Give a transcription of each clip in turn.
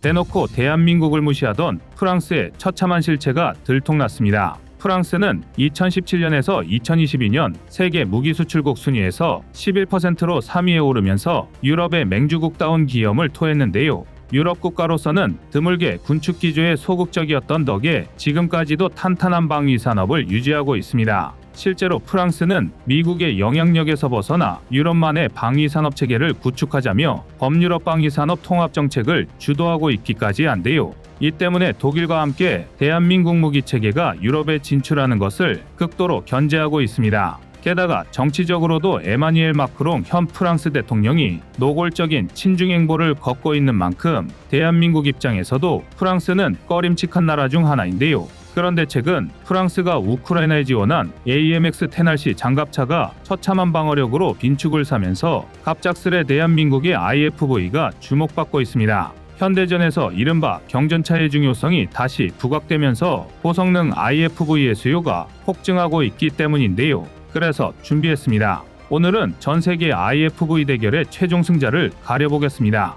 대놓고 대한민국을 무시하던 프랑스의 처참한 실체가 들통났습니다. 프랑스는 2017년에서 2022년 세계 무기수출국 순위에서 11%로 3위에 오르면서 유럽의 맹주국다운 기염을 토했는데요. 유럽 국가로서는 드물게 군축 기조에 소극적이었던 덕에 지금까지도 탄탄한 방위 산업을 유지하고 있습니다. 실제로 프랑스는 미국의 영향력에서 벗어나 유럽만의 방위 산업 체계를 구축하자며 범유럽 방위 산업 통합 정책을 주도하고 있기까지 한데요. 이 때문에 독일과 함께 대한민국 무기 체계가 유럽에 진출하는 것을 극도로 견제하고 있습니다. 게다가 정치적으로도 에마뉘엘 마크롱 현 프랑스 대통령이 노골적인 친중 행보를 걷고 있는 만큼 대한민국 입장에서도 프랑스는 꺼림칙한 나라 중 하나인데요. 그런데 최근 프랑스가 우크라이나에 지원한 AMX-10RC 장갑차가 처참한 방어력으로 빈축을 사면서 갑작스레 대한민국의 IFV가 주목받고 있습니다. 현대전에서 이른바 경전차의 중요성이 다시 부각되면서 고성능 IFV의 수요가 폭증하고 있기 때문인데요. 그래서 준비했습니다. 오늘은 전 세계 IFV 대결의 최종 승자를 가려보겠습니다.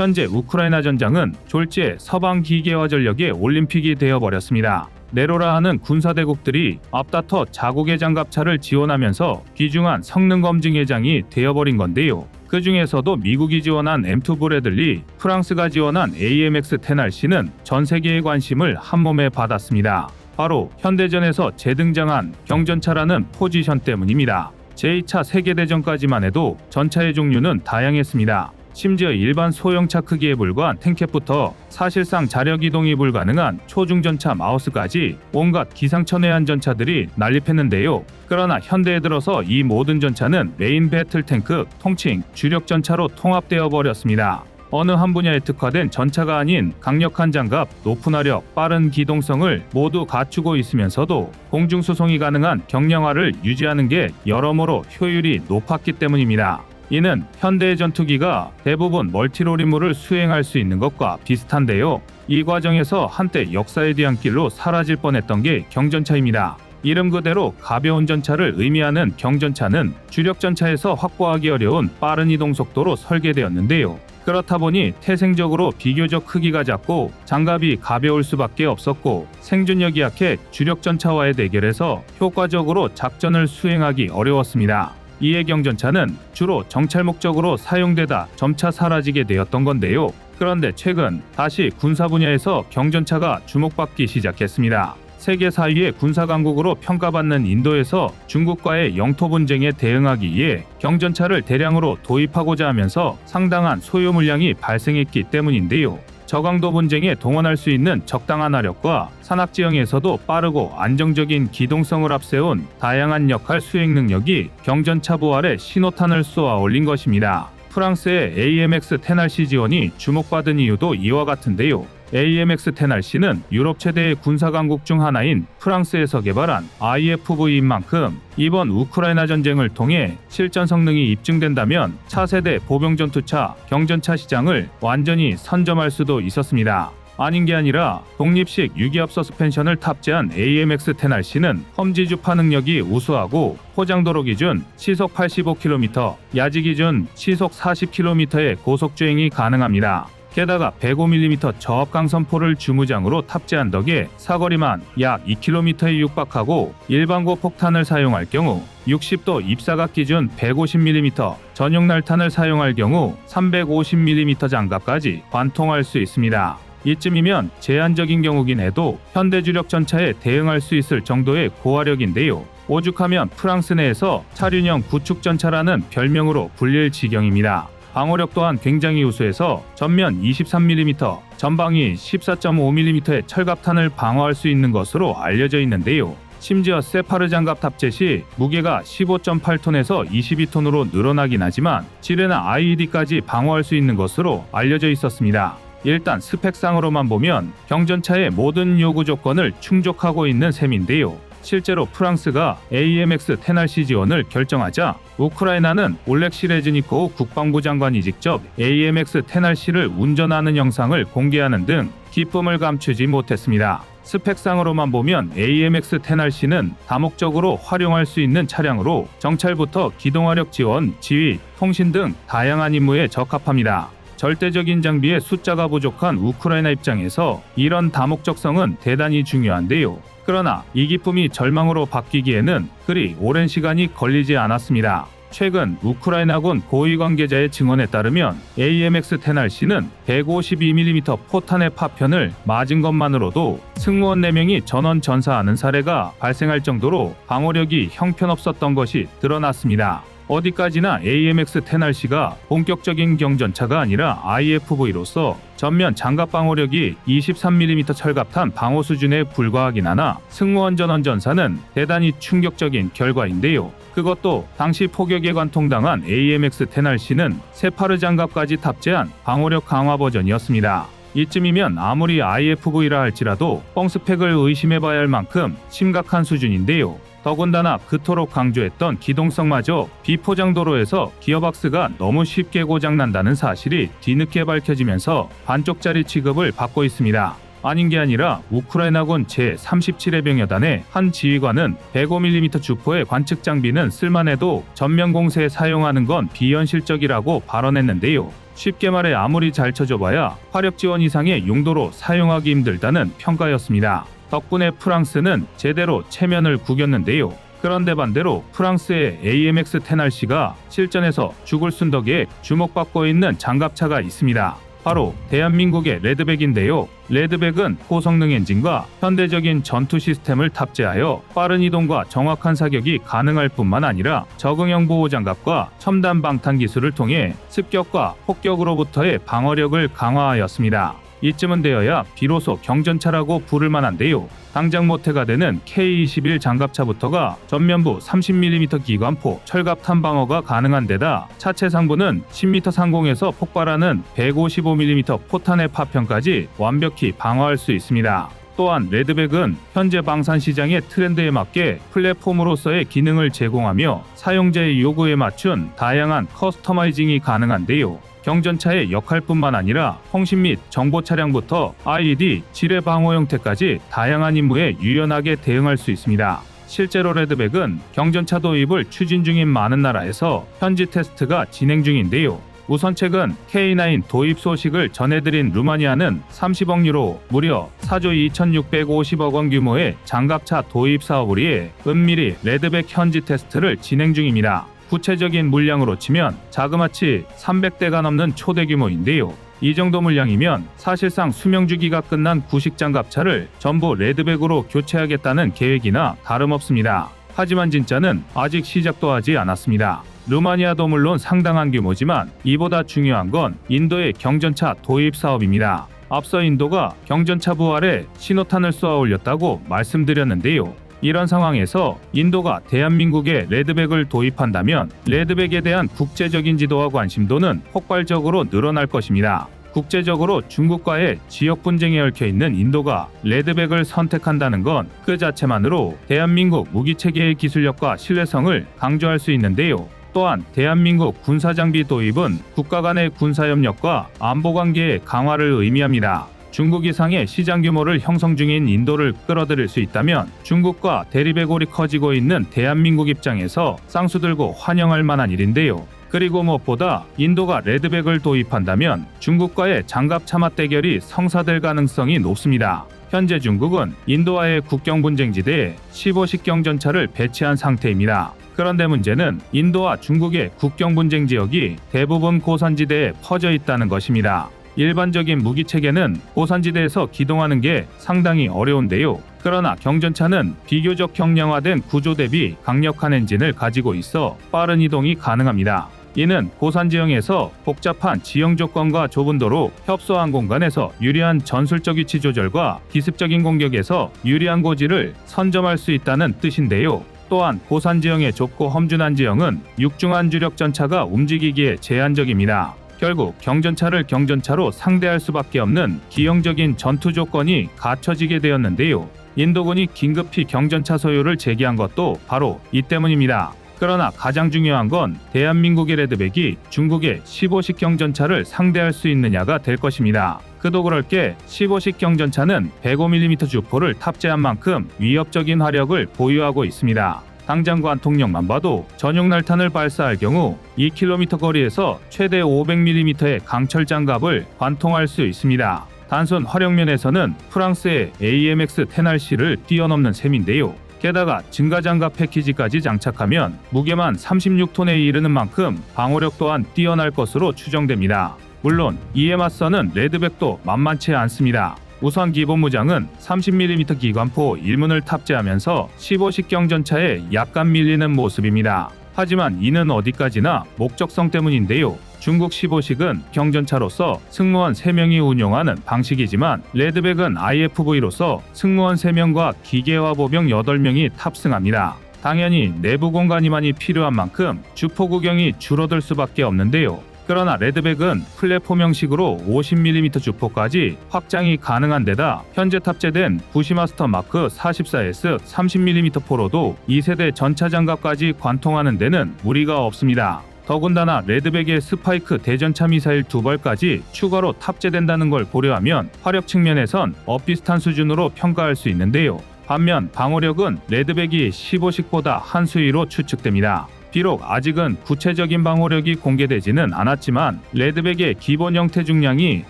현재 우크라이나 전장은 졸지에 서방 기계화 전력의 올림픽이 되어버렸습니다. 네로라 하는 군사대국들이 앞다퉈 자국의 장갑차를 지원하면서 귀중한 성능 검증 회장이 되어버린 건데요. 그 중에서도 미국이 지원한 M2 브래들리, 프랑스가 지원한 AMX-10RC는 전 세계의 관심을 한몸에 받았습니다. 바로 현대전에서 재등장한 경전차라는 포지션 때문입니다. 제2차 세계대전까지만 해도 전차의 종류는 다양했습니다. 심지어 일반 소형차 크기에 불과한 탱켓부터 사실상 자력 이동이 불가능한 초중전차 마우스까지 온갖 기상천외한 전차들이 난립했는데요. 그러나 현대에 들어서 이 모든 전차는 메인 배틀 탱크, 통칭 주력 전차로 통합되어 버렸습니다. 어느 한 분야에 특화된 전차가 아닌 강력한 장갑, 높은 화력, 빠른 기동성을 모두 갖추고 있으면서도 공중 수송이 가능한 경량화를 유지하는 게 여러모로 효율이 높았기 때문입니다. 이는 현대의 전투기가 대부분 멀티롤 임무를 수행할 수 있는 것과 비슷한데요. 이 과정에서 한때 역사의 뒤안길로 사라질 뻔했던 게 경전차입니다. 이름 그대로 가벼운 전차를 의미하는 경전차는 주력 전차에서 확보하기 어려운 빠른 이동 속도로 설계되었는데요. 그렇다 보니 태생적으로 비교적 크기가 작고 장갑이 가벼울 수밖에 없었고 생존력이 약해 주력 전차와의 대결에서 효과적으로 작전을 수행하기 어려웠습니다. 이에 경전차는 주로 정찰 목적으로 사용되다 점차 사라지게 되었던 건데요. 그런데 최근 다시 군사 분야에서 경전차가 주목받기 시작했습니다. 세계 4위의 군사 강국으로 평가받는 인도에서 중국과의 영토 분쟁에 대응하기 위해 경전차를 대량으로 도입하고자 하면서 상당한 소요 물량이 발생했기 때문인데요. 저강도 분쟁에 동원할 수 있는 적당한 화력과 산악 지형에서도 빠르고 안정적인 기동성을 앞세운 다양한 역할 수행 능력이 경전차 부활에 신호탄을 쏘아 올린 것입니다. 프랑스의 AMX-10RC 지원이 주목받은 이유도 이와 같은데요. AMX-10RC는 유럽 최대의 군사 강국 중 하나인 프랑스에서 개발한 IFV인 만큼 이번 우크라이나 전쟁을 통해 실전 성능이 입증된다면 차세대 보병 전투차, 경전차 시장을 완전히 선점할 수도 있었습니다. 아닌 게 아니라 독립식 유기압 서스펜션을 탑재한 AMX-10RC는 험지 주파 능력이 우수하고 포장도로 기준 시속 85km, 야지 기준 시속 40km의 고속주행이 가능합니다. 게다가 105mm 저압강선포를 주무장으로 탑재한 덕에 사거리만 약 2km에 육박하고 일반고 폭탄을 사용할 경우 60도 입사각 기준 150mm, 전용 날탄을 사용할 경우 350mm 장갑까지 관통할 수 있습니다. 이쯤이면 제한적인 경우긴 해도 현대 주력 전차에 대응할 수 있을 정도의 고화력인데요. 오죽하면 프랑스 내에서 차륜형 구축전차라는 별명으로 불릴 지경입니다. 방어력 또한 굉장히 우수해서 전면 23mm, 전방위 14.5mm의 철갑탄을 방어할 수 있는 것으로 알려져 있는데요. 심지어 세파르 장갑 탑재 시 무게가 15.8톤에서 22톤으로 늘어나긴 하지만 지뢰나 IED까지 방어할 수 있는 것으로 알려져 있었습니다. 일단 스펙상으로만 보면 경전차의 모든 요구 조건을 충족하고 있는 셈인데요. 실제로 프랑스가 AMX-10RC 지원을 결정하자 우크라이나는 올렉시 레즈니코프 국방부 장관이 직접 AMX-10RC를 운전하는 영상을 공개하는 등 기쁨을 감추지 못했습니다. 스펙상으로만 보면 AMX-10RC는 다목적으로 활용할 수 있는 차량으로 정찰부터 기동화력 지원, 지휘, 통신 등 다양한 임무에 적합합니다. 절대적인 장비의 숫자가 부족한 우크라이나 입장에서 이런 다목적성은 대단히 중요한데요. 그러나 이 기쁨이 절망으로 바뀌기에는 그리 오랜 시간이 걸리지 않았습니다. 최근 우크라이나군 고위 관계자의 증언에 따르면 AMX-10RC는 152mm 포탄의 파편을 맞은 것만으로도 승무원 4명이 전원 전사하는 사례가 발생할 정도로 방어력이 형편없었던 것이 드러났습니다. 어디까지나 AMX-10RC가 본격적인 경전차가 아니라 IFV로서 전면 장갑 방어력이 23mm 철갑탄 방어 수준에 불과하긴 하나 승무원 전원 전사는 대단히 충격적인 결과인데요. 그것도 당시 포격에 관통당한 AMX-10RC는 세파르 장갑까지 탑재한 방어력 강화 버전이었습니다. 이쯤이면 아무리 IFV라 할지라도 뻥스펙을 의심해봐야 할 만큼 심각한 수준인데요. 더군다나 그토록 강조했던 기동성마저 비포장도로에서 기어박스가 너무 쉽게 고장난다는 사실이 뒤늦게 밝혀지면서 반쪽짜리 취급을 받고 있습니다. 아닌 게 아니라 우크라이나군 제37해병여단의 한 지휘관은 105mm 주포의 관측 장비는 쓸만해도 전면 공세에 사용하는 건 비현실적이라고 발언했는데요. 쉽게 말해 아무리 잘 쳐줘봐야 화력 지원 이상의 용도로 사용하기 힘들다는 평가였습니다. 덕분에 프랑스는 제대로 체면을 구겼는데요. 그런데 반대로 프랑스의 AMX-10RC가 실전에서 죽을 순덕에 주목받고 있는 장갑차가 있습니다. 바로 대한민국의 레드백인데요. 레드백은 고성능 엔진과 현대적인 전투 시스템을 탑재하여 빠른 이동과 정확한 사격이 가능할 뿐만 아니라 적응형 보호장갑과 첨단 방탄 기술을 통해 습격과 폭격으로부터의 방어력을 강화하였습니다. 이쯤은 되어야 비로소 경전차라고 부를 만한데요. 당장 모태가 되는 K-21 장갑차부터가 전면부 30mm 기관포, 철갑탄 방어가 가능한 데다 차체 상부는 10m 상공에서 폭발하는 155mm 포탄의 파편까지 완벽히 방어할 수 있습니다. 또한 레드백은 현재 방산 시장의 트렌드에 맞게 플랫폼으로서의 기능을 제공하며 사용자의 요구에 맞춘 다양한 커스터마이징이 가능한데요. 경전차의 역할뿐만 아니라 통신 및 정보 차량부터 IED, 지뢰 방어 형태까지 다양한 임무에 유연하게 대응할 수 있습니다. 실제로 레드백은 경전차 도입을 추진 중인 많은 나라에서 현지 테스트가 진행 중인데요. 우선 최근 K9 도입 소식을 전해드린 루마니아는 30억 유로, 무려 4조 2,650억 원 규모의 장갑차 도입 사업을 위해 은밀히 레드백 현지 테스트를 진행 중입니다. 구체적인 물량으로 치면 자그마치 300대가 넘는 초대 규모인데요. 이 정도 물량이면 사실상 수명 주기가 끝난 구식 장갑차를 전부 레드백으로 교체하겠다는 계획이나 다름없습니다. 하지만 진짜는 아직 시작도 하지 않았습니다. 루마니아도 물론 상당한 규모지만 이보다 중요한 건 인도의 경전차 도입 사업입니다. 앞서 인도가 경전차 부활에 신호탄을 쏘아 올렸다고 말씀드렸는데요. 이런 상황에서 인도가 대한민국에 레드백을 도입한다면 레드백에 대한 국제적인 지도와 관심도는 폭발적으로 늘어날 것입니다. 국제적으로 중국과의 지역 분쟁에 얽혀있는 인도가 레드백을 선택한다는 건 그 자체만으로 대한민국 무기체계의 기술력과 신뢰성을 강조할 수 있는데요. 또한 대한민국 군사장비 도입은 국가 간의 군사협력과 안보관계의 강화를 의미합니다. 중국 이상의 시장 규모를 형성 중인 인도를 끌어들일 수 있다면 중국과 대립의 골이 커지고 있는 대한민국 입장에서 쌍수들고 환영할 만한 일인데요. 그리고 무엇보다 인도가 레드백을 도입한다면 중국과의 장갑차 맞대결이 성사될 가능성이 높습니다. 현재 중국은 인도와의 국경 분쟁지대에 15식 경전차를 배치한 상태입니다. 그런데 문제는 인도와 중국의 국경 분쟁 지역이 대부분 고산지대에 퍼져 있다는 것입니다. 일반적인 무기체계는 고산지대에서 기동하는 게 상당히 어려운데요. 그러나 경전차는 비교적 경량화된 구조 대비 강력한 엔진을 가지고 있어 빠른 이동이 가능합니다. 이는 고산지형에서 복잡한 지형 조건과 좁은 도로, 협소한 공간에서 유리한 전술적 위치 조절과 기습적인 공격에서 유리한 고지를 선점할 수 있다는 뜻인데요. 또한 고산지형의 좁고 험준한 지형은 육중한 주력 전차가 움직이기에 제한적입니다. 결국 경전차를 경전차로 상대할 수밖에 없는 기형적인 전투 조건이 갖춰지게 되었는데요. 인도군이 긴급히 경전차 소유를 제기한 것도 바로 이 때문입니다. 그러나 가장 중요한 건 대한민국의 레드백이 중국의 15식 경전차를 상대할 수 있느냐가 될 것입니다. 그도 그럴 게 15식 경전차는 105mm 주포를 탑재한 만큼 위협적인 화력을 보유하고 있습니다. 당장 관통력만 봐도 전용 날탄을 발사할 경우 2km 거리에서 최대 500mm의 강철 장갑을 관통할 수 있습니다. 단순 화력면에서는 프랑스의 AMX-10RC를 뛰어넘는 셈인데요. 게다가 증가장갑 패키지까지 장착하면 무게만 36톤에 이르는 만큼 방어력 또한 뛰어날 것으로 추정됩니다. 물론 이에 맞서는 레드백도 만만치 않습니다. 우선 기본 무장은 30mm 기관포 1문을 탑재하면서 15식 경전차에 약간 밀리는 모습입니다. 하지만 이는 어디까지나 목적성 때문인데요. 중국 15식은 경전차로서 승무원 3명이 운용하는 방식이지만 레드백은 IFV로서 승무원 3명과 기계화 보병 8명이 탑승합니다. 당연히 내부 공간이 많이 필요한 만큼 주포 구경이 줄어들 수밖에 없는데요. 그러나 레드백은 플랫폼 형식으로 50mm 주포까지 확장이 가능한 데다 현재 탑재된 부시마스터 마크 44S 30mm 포로도 2세대 전차 장갑까지 관통하는 데는 무리가 없습니다. 더군다나 레드백의 스파이크 대전차 미사일 2발까지 추가로 탑재된다는 걸 고려하면 화력 측면에선 엇비슷한 수준으로 평가할 수 있는데요. 반면 방어력은 레드백이 15식보다 한 수위로 추측됩니다. 비록 아직은 구체적인 방어력이 공개되지는 않았지만 레드백의 기본 형태 중량이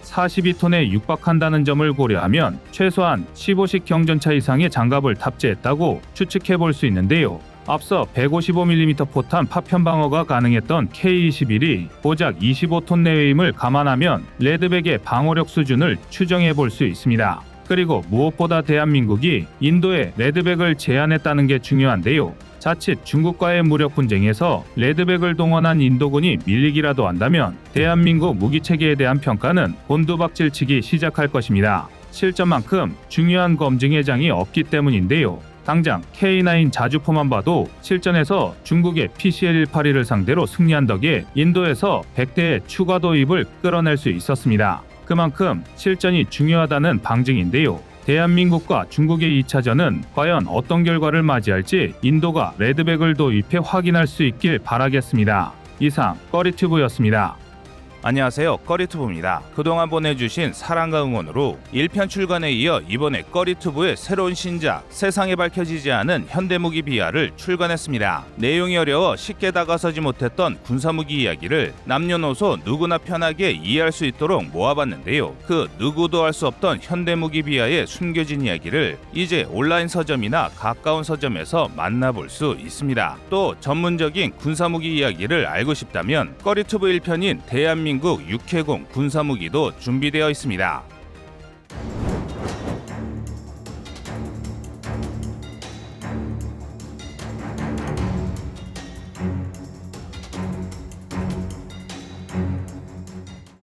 42톤에 육박한다는 점을 고려하면 최소한 15식 경전차 이상의 장갑을 탑재했다고 추측해 볼 수 있는데요. 앞서 155mm 포탄 파편 방어가 가능했던 K-21이 고작 25톤 내외임을 감안하면 레드백의 방어력 수준을 추정해 볼 수 있습니다. 그리고 무엇보다 대한민국이 인도에 레드백을 제안했다는 게 중요한데요. 자칫 중국과의 무력 분쟁에서 레드백을 동원한 인도군이 밀리기라도 한다면 대한민국 무기체계에 대한 평가는 곤두박질치기 시작할 것입니다. 실전만큼 중요한 검증 해장이 없기 때문인데요. 당장 K9 자주포만 봐도 실전에서 중국의 PCL-182를 상대로 승리한 덕에 인도에서 100대의 추가 도입을 끌어낼 수 있었습니다. 그만큼 실전이 중요하다는 방증인데요. 대한민국과 중국의 2차전은 과연 어떤 결과를 맞이할지 인도가 레드백을 도입해 확인할 수 있길 바라겠습니다. 이상 꺼리튜브였습니다. 안녕하세요, 꺼리튜브입니다. 그동안 보내주신 사랑과 응원으로 1편 출간에 이어 이번에 꺼리튜브의 새로운 신작 세상에 밝혀지지 않은 현대무기 비하를 출간했습니다. 내용이 어려워 쉽게 다가서지 못했던 군사무기 이야기를 남녀노소 누구나 편하게 이해할 수 있도록 모아봤는데요. 그 누구도 알 수 없던 현대무기 비하의 숨겨진 이야기를 이제 온라인 서점이나 가까운 서점에서 만나볼 수 있습니다. 또 전문적인 군사무기 이야기를 알고 싶다면 꺼리튜브 1편인 대한민국 6회공 군사무기도 준비되어 있습니다.